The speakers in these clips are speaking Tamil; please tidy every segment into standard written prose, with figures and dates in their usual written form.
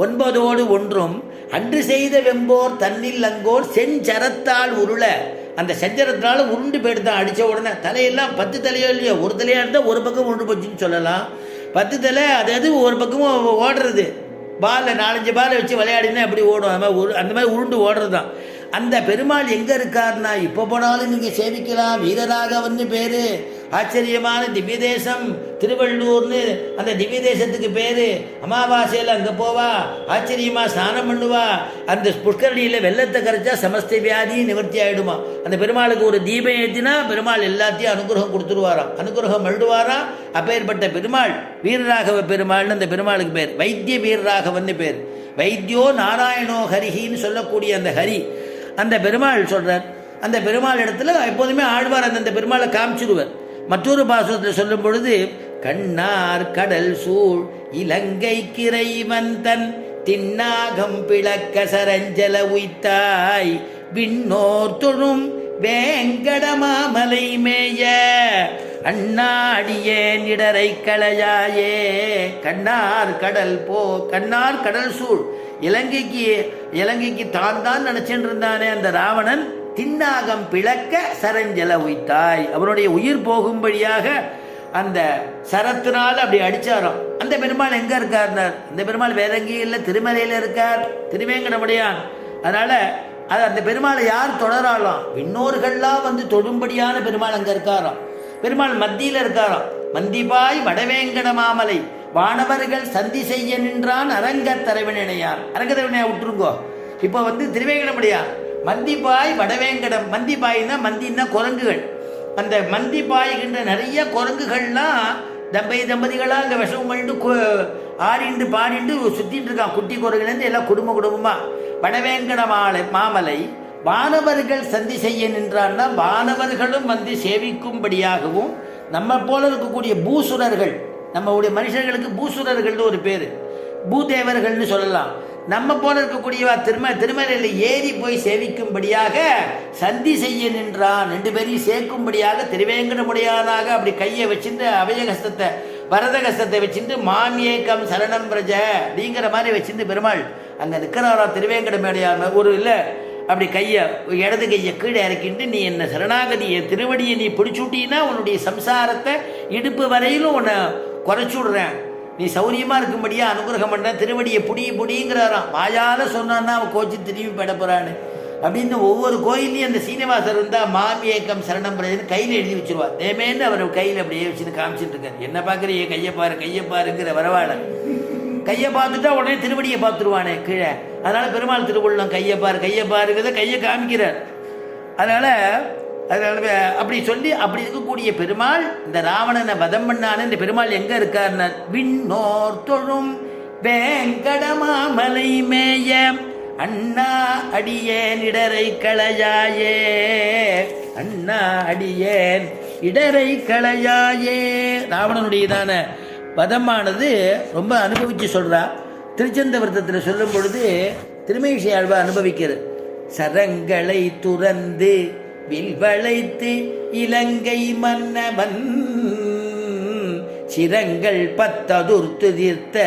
ஒன்பதோடு ஒன்றும் அன்று செய்த வெம்போர் தன்னில் அங்கோர் செஞ்சரத்தால் உருள. அந்த செஞ்சரத்தால் உருண்டு போயிடுதான் அடித்த உடனே. தலையெல்லாம் 10 தலையோ இல்லையோ, ஒரு தலையாக இருந்தால் ஒரு பக்கம் உருண்டு போச்சுன்னு சொல்லலாம். 10 தலை அது ஒரு பக்கமும் ஓடுறது. பாலில் 4-5 பாலை வச்சு விளையாடினா எப்படி ஓடும், அந்த மாதிரி உருண்டு ஓடுறது தான். அந்த பெருமாள் எங்கே இருக்காருன்னா, இப்போ போனாலும் நீங்கள் சேவிக்கலாம். வீரராகவன்னு பேர். ஆச்சரியமான திவ்ய தேசம் திருவள்ளூர்னு அந்த திவ்ய தேசத்துக்கு பேர். அமாவாசையில் அங்கே போவா, ஆச்சரியமாக ஸ்நானம் பண்ணுவா. அந்த புஷ்கரணியில் வெள்ளத்தை கரைச்சா சமஸ்த வியாதி நிவர்த்தி ஆகிடுமா. அந்த பெருமாளுக்கு ஒரு தீபம் ஏற்றினா பெருமாள் எல்லாத்தையும் அனுகிரகம் கொடுத்துருவாராம், அனுகிரகம் மழுடுவாராம். அப்பேற்பட்ட பெருமாள் வீரராகவ பெருமாள்னு அந்த பெருமாளுக்கு பேர். வைத்திய வீரராகவன்னு பேர். வைத்தியோ நாராயணோ ஹரிஹின்னு சொல்லக்கூடிய அந்த ஹரி அந்த பெருமாள் சொல்கிறார். அந்த பெருமாள் இடத்துல எப்போதுமே ஆழ்வார் அந்த பெருமாளை காமிச்சிடுவார். மற்றொரு பாசுரத்தில் சொல்லும் பொழுது, கண்ணார் கடல் சூழ் இலங்கை கிரைவன் தன் தின்னாகம் பிளக்க சரஞ்சல உய்த்தாய் விண்ணோர் தொழும் வேங்கடமாமலை மேய அண்ணாடியேன் இடரை களையாயே. கண்ணார் கடல் கண்ணார் கடல் சூழ் இலங்கைக்கு தான் நினைச்சுட்டு இருந்தானே அந்த ராவணன், தின்னாகம் பிளக்க சரஞ்சல உய்த்தாய், அவனுடைய உயிர் போகும்படியாக அந்த சரத்தினால அப்படி அடிச்சாராம். அந்த பெருமாள் எங்க இருக்கார்னார், அந்த பெருமாள் வேற எங்கேயும் இல்லை, திருமலையில இருக்கார், திருவேங்கடமுடையான். அதனால அந்த பெருமாளை யார் தொடராலாம், விண்ணோர்கள்லாம் வந்து தொடும்படியான பெருமாள் அங்க இருக்காராம். பெருமாள் மத்தியில் இருக்காராம். மந்திபாய் வடவேங்கட மாமலை வானவர்கள் சந்தி செய்ய நின்றான் அரங்கத்தரவினையார். அரங்கத்தரவினையா விட்டுருங்கோ, இப்போ வந்து திருவேங்கடமுடையான். மந்திபாய் வடவேங்கடம். மந்திபாய்னா மந்தின்னா குரங்குகள். அந்த மந்திபாய்கின்ற நிறைய குரங்குகள்லாம் தம்பதிகளாக அங்கே விஷம் பண்ணிட்டு ஆடிண்டு பாடிண்டு சுற்றிட்டு இருக்கான். குட்டி குரங்குலேருந்து எல்லாம் குடும்பமா. வடவேங்கட மாமலை வானவர்கள் சந்தி செய்ய நின்றான்னா வானவர்களும் வந்து சேவிக்கும்படியாகவும், நம்ம போல இருக்கக்கூடிய பூசுரர்கள், நம்மளுடைய மனுஷர்களுக்கு பூசுரர்கள்னு ஒரு பேர், பூதேவர்கள்னு சொல்லலாம். நம்ம போல இருக்கக்கூடிய திருமலையில் ஏறி போய் சேவிக்கும்படியாக சந்தி செய்ய நின்றான். 2 பேரையும் சேர்க்கும்படியாக திருவேங்கடமுடையானாக அப்படி கையை வச்சுட்டு அபயகஸ்தத்தை வரதகஸ்தத்தை வச்சுட்டு மாமியேக்கம் சரணம் பிரஜ அப்படிங்கிற மாதிரி வச்சுட்டு பெருமாள் அங்கே நிற்கிறாரா. திருவேங்கடமுடையான் ஒரு இல்லை அப்படி கையை இடது கையை கீழே இறக்கிட்டு, நீ என்ன சரணாகதி என் திருவடியை நீ பிடிச்சுட்டீன்னா உன்னுடைய சம்சாரத்தை இடுப்பு வரையிலும் உன்னை குறைச்சி விடுறேன், நீ சௌரியமாக இருக்கும்படியா அனுகிரகம் பண்ணுறேன், திருவடியை புடிங்கிறாராம். வாயால் சொன்னான்னா அவன் கோச்சி திரும்பி பெட போகிறான்னு அப்படின்னு ஒவ்வொரு கோயிலையும் அந்த சீனிவாசர் இருந்தால் மாமியேக்கம் சரணம் பிரஜன்னு கையில் எழுதி வச்சுருவார். தேமேன்னு அவர் கையில் அப்படியே வச்சுன்னு காமிச்சிட்டு இருக்காரு. என்ன பார்க்குறீங்க, கையை பாருங்கிற வரவாள கையை பார்த்துட்டா உடனே திருவடியை பார்த்துருவானே கீழே. அதனால பெருமாள் திருவுள்ளம் கையை பாருங்கிறத கையை காமிக்கிறார். அதனால அப்படி சொல்லி அப்படி இருக்கக்கூடிய பெருமாள் இந்த ராவணனை வதம் பண்ணான இந்த பெருமாள் எங்க இருக்காருன்னா, விண்ணோர் தொழும் வேங்கடமாமலை மேய அண்ணா அடியேன் இடரை களையாயே. அண்ணா அடியேன் இடரை களையாயே. ராவணனுடையதான வதமானது ரொம்ப அனுபவிச்சு சொல்றா. திருச்செந்தவர்த்தத்தில் சொல்லும் பொழுது திருமேஷி ஆழ்வார் அனுபவிக்கிறது. சரங்களை துறந்து வில்வளைத்து இலங்கை மன்னவன் சிரங்கள் 10 தீர்த்த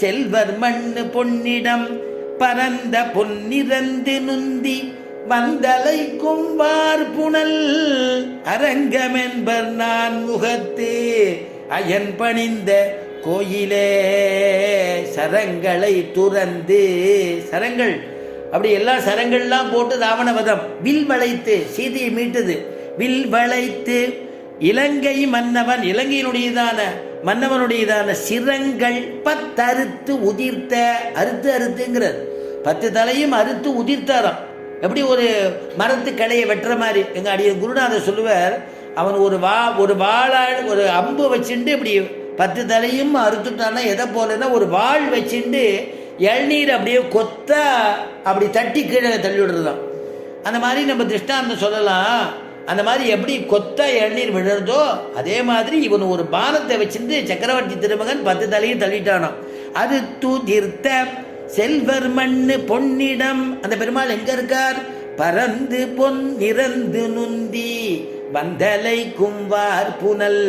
செல்வர் மண்ணு பொன்னிடம் பரந்த பொன்னிறந்து நுந்தி வந்தலை கும்பார் புனல் அரங்கமென்பர் நான் முகத்து அயன் பணிந்த கோயிலே. சரங்களை துறந்து, சரங்கள் அப்படி எல்லா சரங்கள்லாம் போட்டு ராவணவதம், வில் வளைத்து சீதையை மீட்டது, வில் வளைத்து இலங்கை மன்னவன், இலங்கையினுடையதான மன்னவனுடையதான சிரங்கள் 10 அறுத்து உதிர்த்த, அறுத்துங்கிறது 10 தலையும் அறுத்து உதிர்த்தாராம். எப்படி ஒரு மரத்து கலையை வெட்டுற மாதிரி. எங்க அடிய குருநாதர் சொல்லுவார், அவன் ஒரு வாழாள் ஒரு அம்பு வச்சுட்டு இப்படி 10 தலையும் அறுத்துட்டான்னா எதை போலன்னா ஒரு வாள் வச்சுட்டு இளநீர் அப்படியே கொத்த அப்படி தட்டி கீழே தள்ளி விடுறதான். அந்த மாதிரி நம்ம திருஷ்டாந்தம் சொல்லலாம். அந்த மாதிரி எப்படி கொத்த இளநீர் விழுறதோ அதே மாதிரி இவன் ஒரு பானத்தை வச்சுட்டு சக்கரவர்த்தி திருமகன் 10 தலையும் தள்ளிட்டானான். அது தூதிர்த்த செல்வர் மண்ணு பொன்னிடம். அந்த பெருமாள் எங்க இருக்கார், பரந்து பொன் நிறந்து நுந்தி வந்தலை கும்பார் புனல்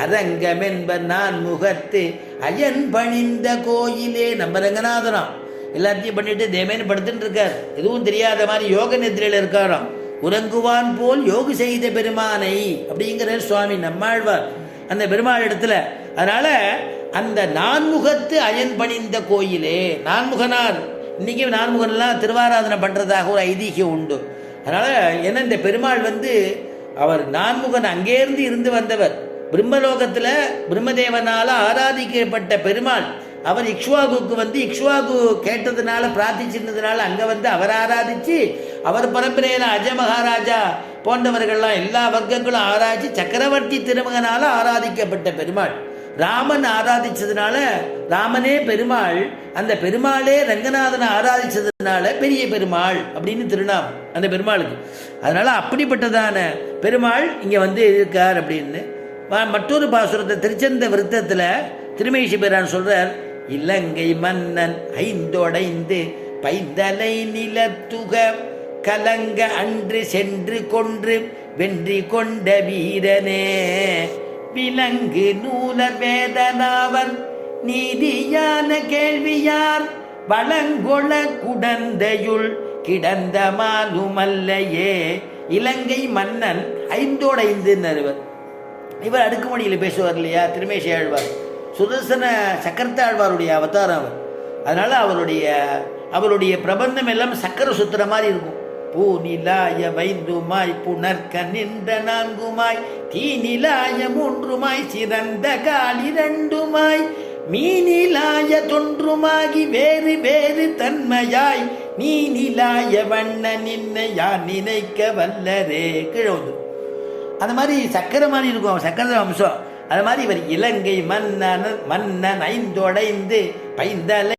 அரங்கமென்பர் நான் முகத்து அயன் பணிந்த கோயிலே. நம்ம ரங்கநாதனாம் எல்லாத்தையும் பண்ணிட்டு தேமேன்னு படுத்துட்டு இருக்கார். எதுவும் தெரியாத மாதிரி யோக நிதிரையில் இருக்காராம். உறங்குவான் போல் யோகு செய்த பெருமானை அப்படிங்கிற சுவாமி நம்மாழ்வார் அந்த பெருமாள் இடத்துல. அதனால அந்த நான்முகத்து அயன் பணிந்த கோயிலே நான்முகனார். இன்னைக்கு நான்முகன்லாம் திருவாராதனை பண்றதாக ஒரு ஐதீகம் உண்டு. அதனால ஏன்னா இந்த பெருமாள் அவர் நான்முகன் அங்கேருந்து இருந்து வந்தவர். பிரம்மலோகத்தில் பிரம்மதேவனால ஆராதிக்கப்பட்ட பெருமாள். அவர் இக்ஷ்வாகுக்கு இக்ஷ்வாகு கேட்டதுனால பிரார்த்திச்சிருந்ததுனால அங்கே அவர் ஆராதிச்சு அவர் பரம்பரையில் அஜ மகாராஜா போன்றவர்கள்லாம் எல்லா வர்க்கங்களும் ஆராய்ச்சி சக்கரவர்த்தி திருமகனால ஆராதிக்கப்பட்ட பெருமாள். ராமன் ஆராதிச்சதுனால ராமனே பெருமாள். அந்த பெருமாளே ரங்கநாதனை ஆராதிச்சதுனால பெரிய பெருமாள் அப்படின்னு திருநாமம் அந்த பெருமாளுக்கு. அதனால அப்படிப்பட்டதான பெருமாள் இங்கே இருக்கார் அப்படின்னு மற்றொரு பாசுரத்தை திருச்சந்த விருத்தத்தில் திருமேஷி பிரான் சொல்றார். இலங்கை மன்னன் ஐந்தொடைந்து பைந்தலை நிலத்துக கலங்க அன்று சென்று கொன்று வென்றி கொண்ட வீரனே விலங்கு நூல வேதனாவன் நீதியான கேள்வியார் வளங்கொள குடந்தையுள் கிடந்த மாலுமல்லையே. இலங்கை மன்னன் ஐந்தோடைந்து இவர் அடுக்குமொழியில் பேசுவார் இல்லையா திருமேஷி ஆழ்வார். சுதர்சன சக்கரத்தாழ்வாருடைய அவதாரம் அவர். அதனால அவருடைய பிரபந்தம் எல்லாம் சக்கர சுத்திர மாதிரி இருக்கும். பூநிலாய வைந்துமாய் புனர்க்க நின்ற நான்குமாய் தீநிலாய மூன்றுமாய் சிறந்த கால் இரண்டுமாய் மீனிலாய தொன்றுமாகி வேறு வேறு தன்மையாய் நீனிலாய வண்ண நின்ன யார் நினைக்க வல்லரே. கிழவுது அந்த மாதிரி சக்கரை மாதிரி இருக்கும் சக்கர அம்சம். அது மாதிரி இவர் இலங்கை மன்னன் ஐந்தொடைந்து பைந்தலை